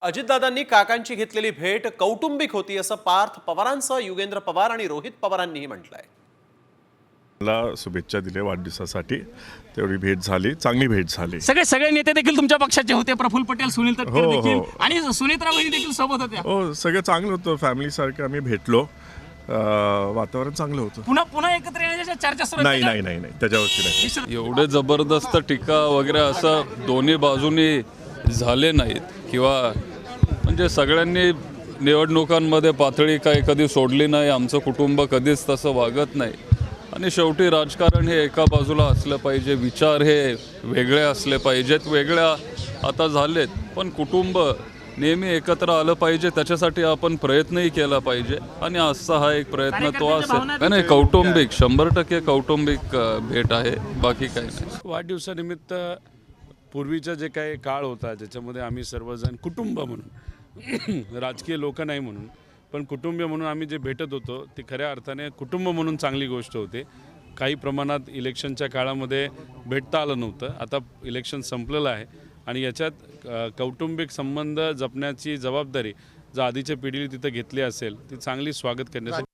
अजितदादांनी काकांची घेतलेली भेट कौटुंबिक होती असं पार्थ पवारांसह युगेंद्र पवार आणि रोहित पवारांनीही म्हटलंय. मला शुभेच्छा दिल्या वाढदिवसासाठी. तेवढी भेट झाली, चांगली भेट झाली. सगळे नेते देखील तुमच्या पक्षाचे होते. प्रफुल्ल पटेल, सुनील तटकरे हो, देखील हो. आणि सुनेत्रा वहिनी देखील सोबत होत्या. हो, सगळं चांगलं होतं. फॅमिलीसारखं आम्ही भेटलो. वातावरण चांगलं होतं. पुन्हा एकत्र येण्याच्या चर्चा सुरू आहेत. नाही त्याच्यावरती नाही. एवढे जबरदस्त टीका वगैरे असं दोन्ही बाजूनी झाले नाहीत किंवा म्हणजे सगळ्यांनी निवडणुकांमध्ये पातळी काही कधी सोडली नाही. आमचं कुटुंब कधीच तसं वागत नाही आणि शेवटी राजकारण हे एका बाजूला असलं पाहिजे, विचार हे वेगळे असले पाहिजेत. वेगळ्या आता झालेत पण कुटुंब नेहमी एकत्र आलं पाहिजे, त्याच्यासाठी आपण प्रयत्नही केला पाहिजे आणि आजचा हा एक प्रयत्न तो असेल. नाही, कौटुंबिक 100% कौटुंबिक भेट आहे, बाकी काही नाही. वाढदिवसानिमित्त पूर्वीचा जे काही काळ होता ज्याच्यामध्ये आम्ही सर्वजण कुटुंब म्हणून राजकीय लोक नाही म्हणून पण कुटुंबीय म्हणून आम्ही जे भेटत होतो ते खऱ्या अर्थाने कुटुंब म्हणून चांगली गोष्ट होते. काही प्रमाणात इलेक्शनच्या काळामध्ये भेटता आलं नव्हतं. आता इलेक्शन संपलेलं आहे आणि याच्यात कौटुंबिक संबंध जपण्याची जबाबदारी जर आधीच्या पिढीने तिथं घेतली असेल ती चांगली स्वागत करण्यासाठी